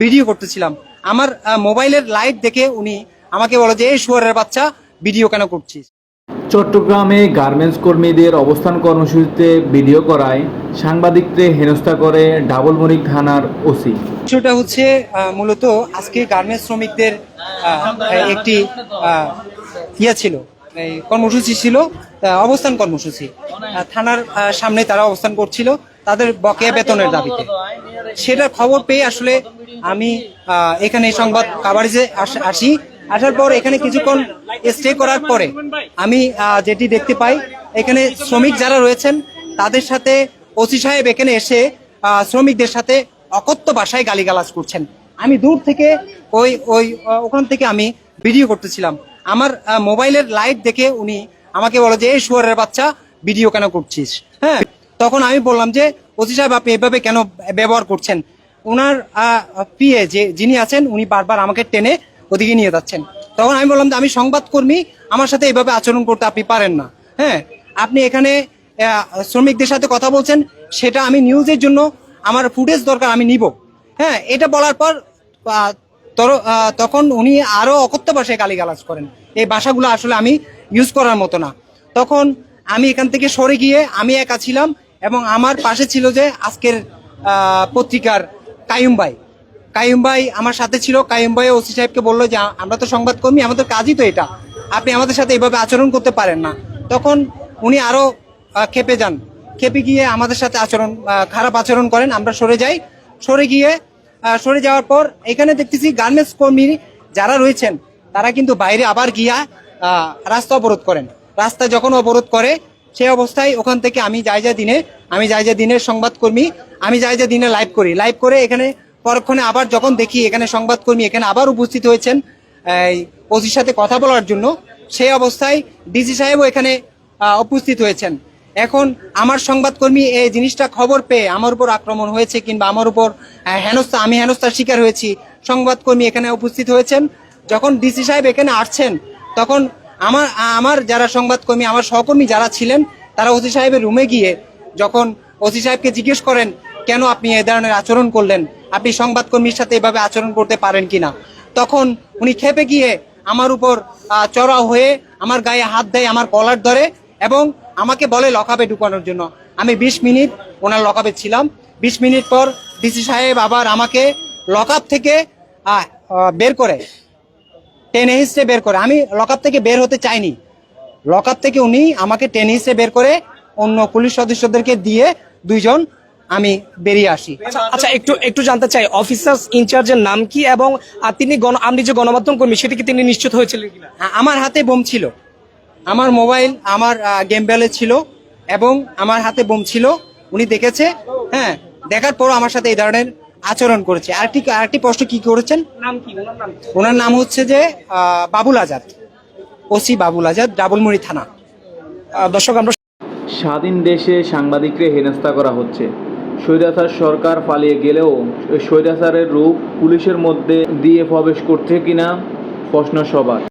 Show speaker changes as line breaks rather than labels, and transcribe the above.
Video করতেছিলাম। আমার মোবাইলের লাইট দেখে উনি আমাকে বলে যে, এই শুয়োরের বাচ্চা, ভিডিও কেন করছিস?
চট্টগ্রামে গার্মেন্টস কর্মীদের অবস্থান কর্মসূচিতে ভিডিও করায় সাংবাদিকদের হেনস্থা করে ডাবলমুরিং থানার ওসি।
বিষয়টা হচ্ছে মূলত আজকে গার্মেন্টস শ্রমিকদের একটি ছিল, এই কর্মসূচি ছিল, অবস্থান কর্মসূচি। থানার সামনে তারা অবস্থান করছিল তাদের বকেয়া বেতনের দাবিতে। সেটার খবর পেয়ে আসলে আমি এখানে সংবাদ কাভারেজে আসি। আসার পর এখানে কিছুক্ষণ স্টে করার পরে আমি যেটি দেখতে পাই, এখানে শ্রমিক যারা রয়েছেন তাদের সাথে ওসি সাহেব এখানে এসে শ্রমিকদের সাথে অকথ্য ভাষায় গালিগালাজ করছেন। আমি দূর থেকে ওখান থেকে আমি ভিডিও করতেছিলাম। আমার মোবাইলের লাইট দেখে উনি আমাকে বলে যে, এই শুয়োরের বাচ্চা, ভিডিও কেন করছিস? হ্যাঁ, তখন আমি বললাম যে, ওসি সাহেব আপনি এভাবে কেন ব্যবহার করছেন? ওনার পিএ যিনি আছেন উনি বারবার আমাকে টেনে ওদিকে নিয়ে যাচ্ছেন। তখন আমি বললাম যে, আমি সংবাদকর্মী, আমার সাথে এইভাবে আচরণ করতে আপনি পারেন না। হ্যাঁ, আপনি এখানে শ্রমিকদের সাথে কথা বলছেন, সেটা আমি নিউজের জন্য আমার ফুটেজ দরকার, আমি নিব। হ্যাঁ, এটা বলার পর তখন উনি আরো অকথ্য ভাষায় গালিগালাজ করেন। এই ভাষাগুলো আসলে আমি ইউজ করার মতো না। তখন আমি এখান থেকে সরে গিয়ে আমি একা ছিলাম এবং আমার পাশে ছিল যে আজকের পত্রিকার কাইয়ুম ভাই আমার সাথে ছিল। কাইয়ুম ভাই ওসি সাহেবকে বললো যে, আমরা তো সংবাদকর্মী, আমাদের কাজই তো এটা, আপনি আমাদের সাথে এইভাবে আচরণ করতে পারেন না। তখন উনি আরো খেপে যান, খেপে গিয়ে আমাদের সাথে খারাপ আচরণ করেন। আমরা সরে যাওয়ার পর এখানে দেখতেছি গার্মেন্টস কর্মী যারা রয়েছেন তারা কিন্তু বাইরে আবার গিয়া রাস্তা অবরোধ করেন। রাস্তা যখন অবরোধ করে সেই অবস্থায় ওখান থেকে আমি যাই যা দিনের সংবাদকর্মী, আমি যাই যা দিনে লাইভ করে এখানে পরক্ষণে আবার যখন দেখি এখানে সংবাদকর্মী এখানে আবার উপস্থিত হয়েছেন ওসির সাথে কথা বলার জন্য, সেই অবস্থায় ডিসি সাহেবও এখানে উপস্থিত হয়েছেন। এখন আমার সংবাদকর্মী এই জিনিসটা খবর পেয়ে আমার উপর আক্রমণ হয়েছে কিংবা আমার উপর আমি হেনস্থার শিকার হয়েছি, সংবাদকর্মী এখানে উপস্থিত হয়েছেন। যখন ডিসি সাহেব এখানে আসছেন তখন আমার যারা সংবাদকর্মী, আমার সহকর্মী যারা ছিলেন, তারা ওসি সাহেবের রুমে গিয়ে যখন ওসি সাহেবকে জিজ্ঞেস করেন, কেন আপনি এ ধরনের আচরণ করলেন, আপনি সংবাদকর্মীর সাথে এভাবে আচরণ করতে পারেন কিনা, তখন উনি খেপে গিয়ে আমার উপর চড়াও হয়ে আমার গায়ে হাত দেয়, আমার কলার ধরে এবং আমাকে বলে লকআপে ঢুকানোর জন্য। আমি 20 মিনিট ওনার লকআপে ছিলাম। 20 মিনিট পর ডিসি সাহেব আবার আমাকে লকআপ থেকে বের করে, টেনে হিস্টে বের করে। আমি লকআপ থেকে বের হতে চাইনি, লকআপ থেকে উনি আমাকে টেনে হিস্টে বের করে অন্য পুলিশ সদস্যদেরকে দিয়ে দুইজন আমি বেরিয়ে আসি।
আচ্ছা, একটু জানতে চাই, অফিসার্স ইনচার্জের নাম কি এবং তিনি আপনি যে গণমাধ্যম কর্মী সেটা কি তিনি নিশ্চিত হয়েছিলেন কিনা?
আমার হাতে বোম ছিল, আমার মোবাইল আমার গেম বেলে ছিল এবং আমার হাতে বোম ছিল। উনি দেখেছে, হ্যাঁ, দেখার পর আমার সাথে এই ধরনের আচরণ করেছে। আরেকটি প্রশ্ন কি করেছেন, ওনার নাম হচ্ছে যে বাবুল আজাদ, ওসি বাবুল আজাদ, ডাবলমুরি থানা।
দর্শক, আমরা
স্বাধীন দেশে সাংবাদিকরে হেনস্থা করা হচ্ছে। স্বৈরাচার সরকার পালিয়ে গেলেও স্বৈরাচারের রূপ পুলিশের মধ্যে দিয়ে প্রবেশ করছে কিনা প্রশ্ন সবার।